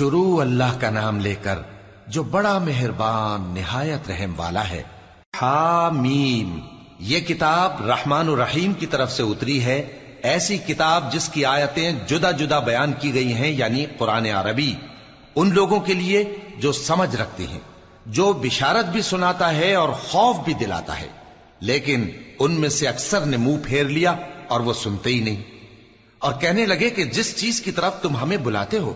شروع اللہ کا نام لے کر جو بڑا مہربان نہایت رحم والا ہے۔ حامیم، یہ کتاب رحمان الرحیم کی طرف سے اتری ہے، ایسی کتاب جس کی آیتیں جدا جدا بیان کی گئی ہیں، یعنی قرآن عربی، ان لوگوں کے لیے جو سمجھ رکھتے ہیں، جو بشارت بھی سناتا ہے اور خوف بھی دلاتا ہے، لیکن ان میں سے اکثر نے منہ پھیر لیا اور وہ سنتے ہی نہیں، اور کہنے لگے کہ جس چیز کی طرف تم ہمیں بلاتے ہو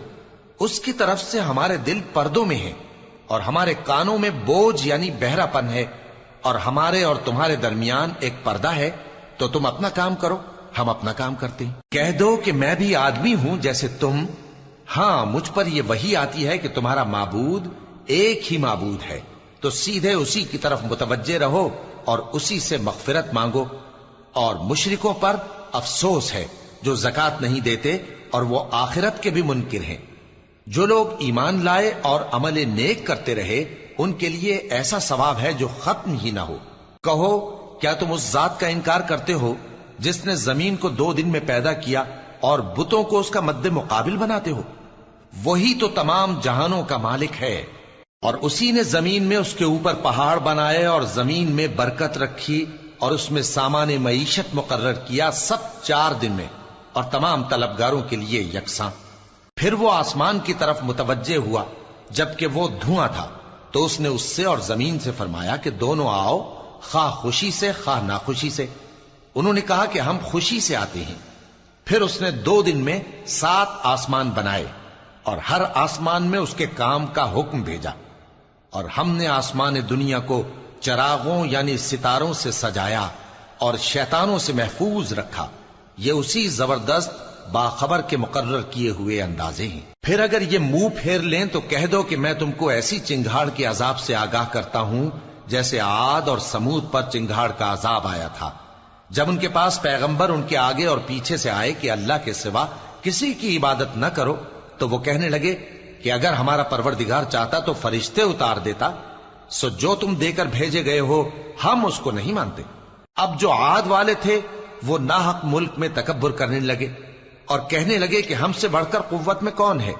اس کی طرف سے ہمارے دل پردوں میں ہیں، اور ہمارے کانوں میں بوجھ یعنی بہرا پن ہے، اور ہمارے اور تمہارے درمیان ایک پردہ ہے، تو تم اپنا کام کرو، ہم اپنا کام کرتے ہیں۔ کہہ دو کہ میں بھی آدمی ہوں جیسے تم، ہاں مجھ پر یہ وحی آتی ہے کہ تمہارا معبود ایک ہی معبود ہے، تو سیدھے اسی کی طرف متوجہ رہو اور اسی سے مغفرت مانگو۔ اور مشرکوں پر افسوس ہے جو زکوٰۃ نہیں دیتے اور وہ آخرت کے بھی منکر ہیں۔ جو لوگ ایمان لائے اور عمل نیک کرتے رہے ان کے لیے ایسا ثواب ہے جو ختم ہی نہ ہو۔ کہو کیا تم اس ذات کا انکار کرتے ہو جس نے زمین کو 2 دن میں پیدا کیا اور بتوں کو اس کا مد مقابل بناتے ہو؟ وہی تو تمام جہانوں کا مالک ہے، اور اسی نے زمین میں اس کے اوپر پہاڑ بنائے اور زمین میں برکت رکھی اور اس میں سامان معیشت مقرر کیا، سب 4 دن میں، اور تمام طلبگاروں کے لیے یکساں۔ پھر وہ آسمان کی طرف متوجہ ہوا جبکہ وہ دھواں تھا، تو اس نے اس سے اور زمین سے فرمایا کہ دونوں آؤ، خواہ خوشی سے خواہ ناخوشی سے۔ انہوں نے کہا کہ ہم خوشی سے آتے ہیں۔ پھر اس نے 2 دن میں 7 آسمان بنائے اور ہر آسمان میں اس کے کام کا حکم بھیجا، اور ہم نے آسمان دنیا کو چراغوں یعنی ستاروں سے سجایا اور شیطانوں سے محفوظ رکھا۔ یہ اسی زبردست باخبر کے مقرر کیے ہوئے اندازے ہیں۔ پھر اگر یہ منہ پھیر لیں تو کہہ دو کہ میں تم کو ایسی چنگھاڑ کے عذاب سے آگاہ کرتا ہوں جیسے عاد اور سمود پر چنگھاڑ کا عذاب آیا تھا، جب ان کے پاس پیغمبر ان کے آگے اور پیچھے سے آئے کہ اللہ کے سوا کسی کی عبادت نہ کرو، تو وہ کہنے لگے کہ اگر ہمارا پروردگار چاہتا تو فرشتے اتار دیتا، سو جو تم دے کر بھیجے گئے ہو ہم اس کو نہیں مانتے۔ اب جو عاد والے تھے وہ ناحق ملک میں تکبر کرنے لگے اور کہنے لگے کہ ہم سے بڑھ کر قوت میں کون ہے؟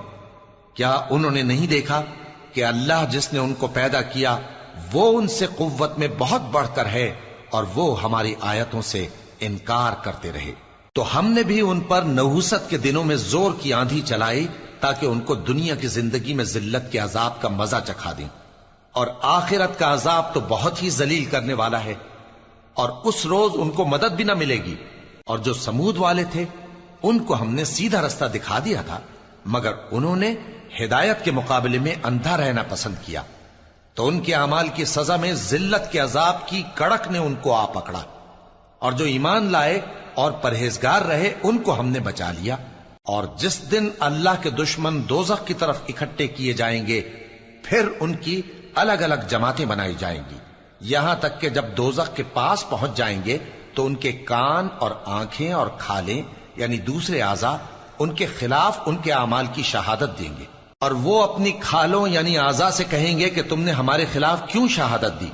کیا انہوں نے نہیں دیکھا کہ اللہ جس نے ان کو پیدا کیا وہ ان سے قوت میں بہت بڑھ کر ہے، اور وہ ہماری آیتوں سے انکار کرتے رہے۔ تو ہم نے بھی ان پر نحوست کے دنوں میں زور کی آندھی چلائی تاکہ ان کو دنیا کی زندگی میں ذلت کے عذاب کا مزہ چکھا دیں، اور آخرت کا عذاب تو بہت ہی ذلیل کرنے والا ہے، اور اس روز ان کو مدد بھی نہ ملے گی۔ اور جو سمود والے تھے ان کو ہم نے سیدھا رستہ دکھا دیا تھا، مگر انہوں نے ہدایت کے مقابلے میں اندھا رہنا پسند کیا، تو ان کے اعمال کی سزا میں ذلت کے عذاب کی کڑک نے ان کو آ پکڑا۔ اور جو ایمان لائے اور پرہیزگار رہے ان کو ہم نے بچا لیا۔ اور جس دن اللہ کے دشمن دوزخ کی طرف اکٹھے کیے جائیں گے پھر ان کی الگ الگ جماعتیں بنائی جائیں گی، یہاں تک کہ جب دوزخ کے پاس پہنچ جائیں گے تو ان کے کان اور آنکھیں اور کھالیں یعنی دوسرے اعضاء ان کے خلاف ان کے اعمال کی شہادت دیں گے، اور وہ اپنی کھالوں یعنی اعضاء سے کہیں گے کہ تم نے ہمارے خلاف کیوں شہادت دی؟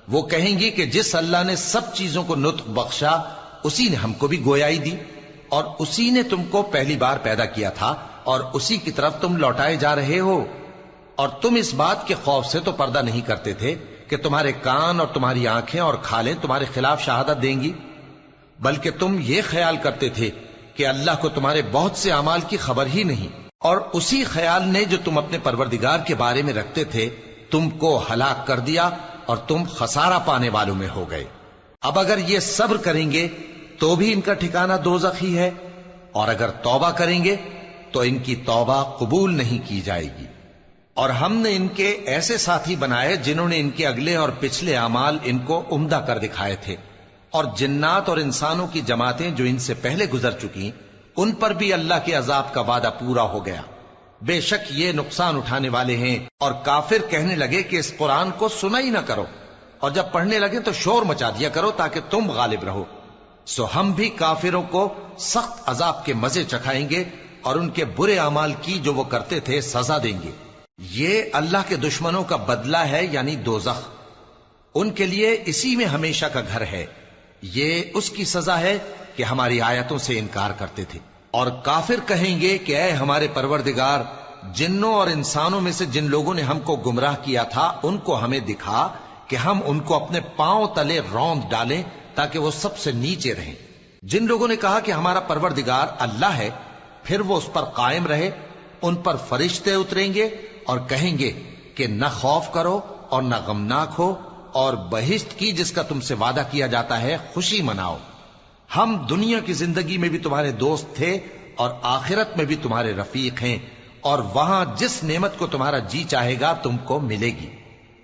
وہ کہیں گی کہ جس اللہ نے سب چیزوں کو نطق بخشا اسی نے ہم کو بھی گویائی دی، اور اسی نے تم کو پہلی بار پیدا کیا تھا اور اسی کی طرف تم لوٹائے جا رہے ہو۔ اور تم اس بات کے خوف سے تو پردہ نہیں کرتے تھے کہ تمہارے کان اور تمہاری آنکھیں اور کھالیں تمہارے خلاف شہادت دیں گی، بلکہ تم یہ خیال کرتے تھے کہ اللہ کو تمہارے بہت سے اعمال کی خبر ہی نہیں، اور اسی خیال نے جو تم اپنے پروردگار کے بارے میں رکھتے تھے تم کو ہلاک کر دیا اور تم خسارہ پانے والوں میں ہو گئے۔ اب اگر یہ صبر کریں گے تو بھی ان کا ٹھکانہ دوزخ ہی ہے، اور اگر توبہ کریں گے تو ان کی توبہ قبول نہیں کی جائے گی۔ اور ہم نے ان کے ایسے ساتھی بنائے جنہوں نے ان کے اگلے اور پچھلے اعمال ان کو عمدہ کر دکھائے تھے، اور جنات اور انسانوں کی جماعتیں جو ان سے پہلے گزر چکی ان پر بھی اللہ کے عذاب کا وعدہ پورا ہو گیا۔ بے شک یہ نقصان اٹھانے والے ہیں۔ اور کافر کہنے لگے کہ اس قرآن کو سنا ہی نہ کرو، اور جب پڑھنے لگے تو شور مچا دیا کرو تاکہ تم غالب رہو۔ سو ہم بھی کافروں کو سخت عذاب کے مزے چکھائیں گے اور ان کے برے اعمال کی جو وہ کرتے تھے سزا دیں گے۔ یہ اللہ کے دشمنوں کا بدلہ ہے یعنی دوزخ، ان کے لیے اسی میں ہمیشہ کا گھر ہے۔ یہ اس کی سزا ہے کہ ہماری آیتوں سے انکار کرتے تھے۔ اور کافر کہیں گے کہ اے ہمارے پروردگار، جنوں اور انسانوں میں سے جن لوگوں نے ہم کو گمراہ کیا تھا ان کو ہمیں دکھا کہ ہم ان کو اپنے پاؤں تلے روند ڈالیں تاکہ وہ سب سے نیچے رہیں۔ جن لوگوں نے کہا کہ ہمارا پروردگار اللہ ہے، پھر وہ اس پر قائم رہے، ان پر فرشتے اتریں گے اور کہیں گے کہ نہ خوف کرو اور نہ غمناک ہو، اور بہشت کی جس کا تم سے وعدہ کیا جاتا ہے خوشی مناؤ۔ ہم دنیا کی زندگی میں بھی تمہارے دوست تھے اور آخرت میں بھی تمہارے رفیق ہیں، اور وہاں جس نعمت کو تمہارا جی چاہے گا تم کو ملے گی،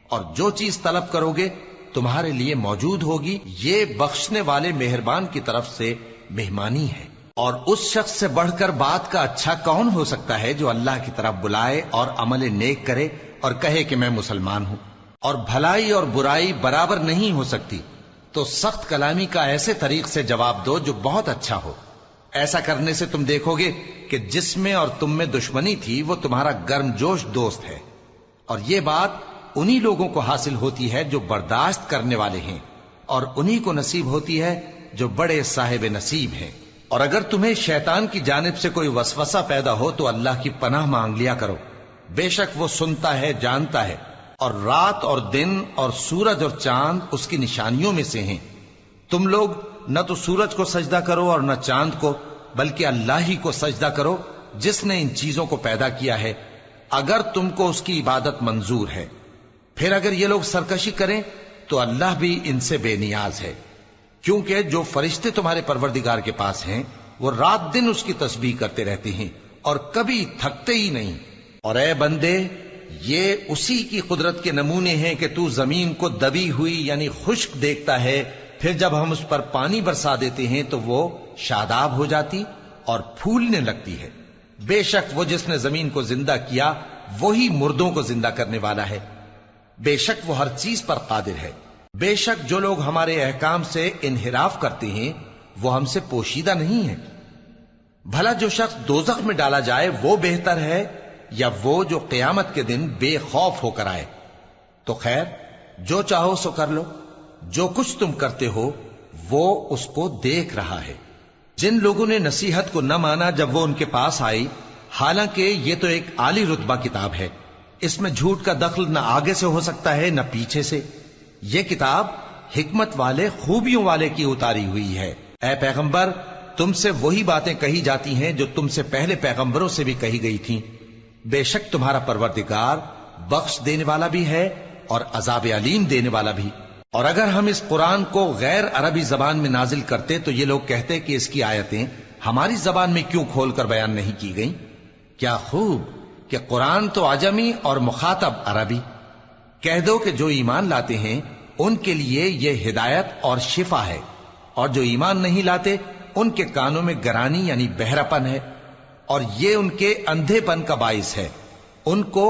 اور جو چیز طلب کرو گے تمہارے لیے موجود ہوگی۔ یہ بخشنے والے مہربان کی طرف سے مہمانی ہے۔ اور اس شخص سے بڑھ کر بات کا اچھا کون ہو سکتا ہے جو اللہ کی طرف بلائے اور عمل نیک کرے اور کہے کہ میں مسلمان ہوں۔ اور بھلائی اور برائی برابر نہیں ہو سکتی، تو سخت کلامی کا ایسے طریق سے جواب دو جو بہت اچھا ہو۔ ایسا کرنے سے تم دیکھو گے کہ جس میں اور تم میں دشمنی تھی وہ تمہارا گرم جوش دوست ہے، اور یہ بات انہی لوگوں کو حاصل ہوتی ہے جو برداشت کرنے والے ہیں، اور انہی کو نصیب ہوتی ہے جو بڑے صاحب نصیب ہیں۔ اور اگر تمہیں شیطان کی جانب سے کوئی وسوسہ پیدا ہو تو اللہ کی پناہ مانگ لیا کرو، بے شک وہ سنتا ہے، جانتا ہے۔ اور رات اور دن اور سورج اور چاند اس کی نشانیوں میں سے ہیں۔ تم لوگ نہ تو سورج کو سجدہ کرو اور نہ چاند کو، بلکہ اللہ ہی کو سجدہ کرو جس نے ان چیزوں کو پیدا کیا ہے، اگر تم کو اس کی عبادت منظور ہے۔ پھر اگر یہ لوگ سرکشی کریں تو اللہ بھی ان سے بے نیاز ہے، کیونکہ جو فرشتے تمہارے پروردگار کے پاس ہیں وہ رات دن اس کی تسبیح کرتے رہتے ہیں اور کبھی تھکتے ہی نہیں۔ اور اے بندے، یہ اسی کی قدرت کے نمونے ہیں کہ تو زمین کو دبی ہوئی یعنی خشک دیکھتا ہے، پھر جب ہم اس پر پانی برسا دیتے ہیں تو وہ شاداب ہو جاتی اور پھولنے لگتی ہے۔ بے شک وہ جس نے زمین کو زندہ کیا وہی مردوں کو زندہ کرنے والا ہے، بے شک وہ ہر چیز پر قادر ہے۔ بے شک جو لوگ ہمارے احکام سے انحراف کرتے ہیں وہ ہم سے پوشیدہ نہیں ہیں۔ بھلا جو شخص دوزخ میں ڈالا جائے وہ بہتر ہے یا وہ جو قیامت کے دن بے خوف ہو کر آئے؟ تو خیر، جو چاہو سو کر لو، جو کچھ تم کرتے ہو وہ اس کو دیکھ رہا ہے۔ جن لوگوں نے نصیحت کو نہ مانا جب وہ ان کے پاس آئی، حالانکہ یہ تو ایک عالی رتبہ کتاب ہے، اس میں جھوٹ کا دخل نہ آگے سے ہو سکتا ہے نہ پیچھے سے۔ یہ کتاب حکمت والے، خوبیوں والے کی اتاری ہوئی ہے۔ اے پیغمبر، تم سے وہی باتیں کہی جاتی ہیں جو تم سے پہلے پیغمبروں سے بھی کہی گئی تھیں۔ بے شک تمہارا پروردگار بخش دینے والا بھی ہے اور عذاب علیم دینے والا بھی۔ اور اگر ہم اس قرآن کو غیر عربی زبان میں نازل کرتے تو یہ لوگ کہتے کہ اس کی آیتیں ہماری زبان میں کیوں کھول کر بیان نہیں کی گئیں؟ کیا خوب کہ قرآن تو عجمی اور مخاطب عربی۔ کہہ دو کہ جو ایمان لاتے ہیں ان کے لیے یہ ہدایت اور شفا ہے، اور جو ایمان نہیں لاتے ان کے کانوں میں گرانی یعنی بہراپن ہے، اور یہ ان کے اندھے پن کا باعث ہے۔ ان کو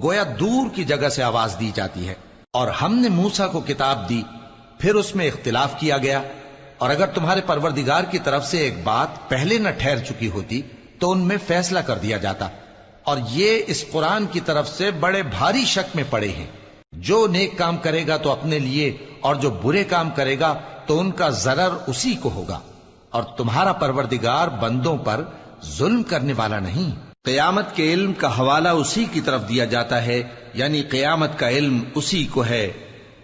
گویا دور کی جگہ سے آواز دی جاتی ہے۔ اور ہم نے موسیٰ کو کتاب دی، پھر اس میں اختلاف کیا گیا، اور اگر تمہارے پروردگار کی طرف سے ایک بات پہلے نہ ٹھہر چکی ہوتی تو ان میں فیصلہ کر دیا جاتا۔ اور یہ اس قرآن کی طرف سے بڑے بھاری شک میں پڑے ہیں۔ جو نیک کام کرے گا تو اپنے لیے، اور جو برے کام کرے گا تو ان کا ضرر اسی کو ہوگا، اور تمہارا پروردگار بندوں پر ظلم کرنے والا نہیں۔ قیامت کے علم کا حوالہ اسی کی طرف دیا جاتا ہے، یعنی قیامت کا علم اسی کو ہے۔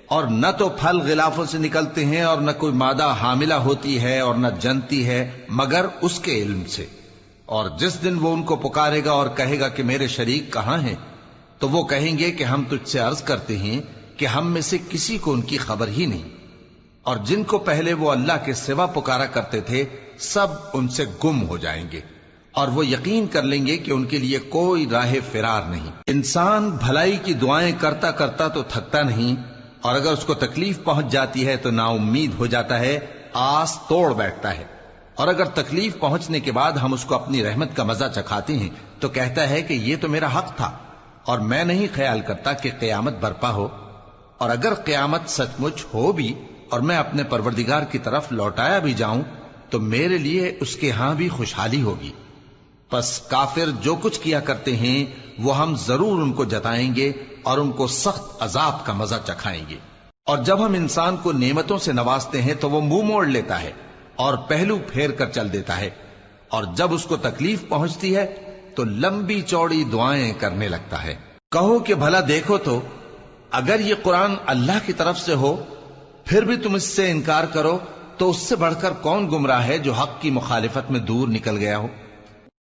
اور نہ تو پھل غلافوں سے نکلتے ہیں اور نہ کوئی مادہ حاملہ ہوتی ہے اور نہ جنتی ہے مگر اس کے علم سے۔ اور جس دن وہ ان کو پکارے گا اور کہے گا کہ میرے شریک کہاں ہیں، تو وہ کہیں گے کہ ہم تجھ سے عرض کرتے ہیں کہ ہم میں سے کسی کو ان کی خبر ہی نہیں، اور جن کو پہلے وہ اللہ کے سوا پکارا کرتے تھے سب ان سے گم ہو جائیں گے، اور وہ یقین کر لیں گے کہ ان کے لیے کوئی راہ فرار نہیں۔ انسان بھلائی کی دعائیں کرتا کرتا تو تھکتا نہیں، اور اگر اس کو تکلیف پہنچ جاتی ہے تو نا امید ہو جاتا ہے، آس توڑ بیٹھتا ہے۔ اور اگر تکلیف پہنچنے کے بعد ہم اس کو اپنی رحمت کا مزہ چکھاتے ہیں تو کہتا ہے کہ یہ تو میرا حق تھا، اور میں نہیں خیال کرتا کہ قیامت برپا ہو۔ اور اگر قیامت سچ مچ ہو بھی اور میں اپنے پروردگار کی طرف لوٹایا بھی جاؤں تو میرے لیے اس کے ہاں بھی خوشحالی ہوگی۔ پس کافر جو کچھ کیا کرتے ہیں وہ ہم ضرور ان کو جتائیں گے اور ان کو سخت عذاب کا مزہ چکھائیں گے۔ اور جب ہم انسان کو نعمتوں سے نوازتے ہیں تو وہ منہ موڑ لیتا ہے اور پہلو پھیر کر چل دیتا ہے، اور جب اس کو تکلیف پہنچتی ہے تو لمبی چوڑی دعائیں کرنے لگتا ہے۔ کہو کہ بھلا دیکھو تو اگر یہ قرآن اللہ کی طرف سے ہو پھر بھی تم اس سے انکار کرو تو اس سے بڑھ کر کون گمراہ ہے جو حق کی مخالفت میں دور نکل گیا ہو۔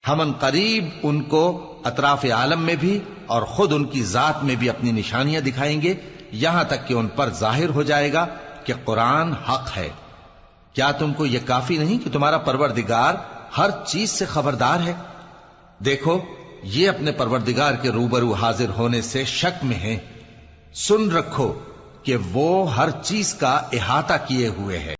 ہم ان قریب ان کو اطراف عالم میں بھی اور خود ان کی ذات میں بھی اپنی نشانیاں دکھائیں گے، یہاں تک کہ ان پر ظاہر ہو جائے گا کہ قرآن حق ہے۔ کیا تم کو یہ کافی نہیں کہ تمہارا پروردگار ہر چیز سے خبردار ہے؟ دیکھو یہ اپنے پروردگار کے روبرو حاضر ہونے سے شک میں ہیں، سن رکھو کہ وہ ہر چیز کا احاطہ کیے ہوئے ہے۔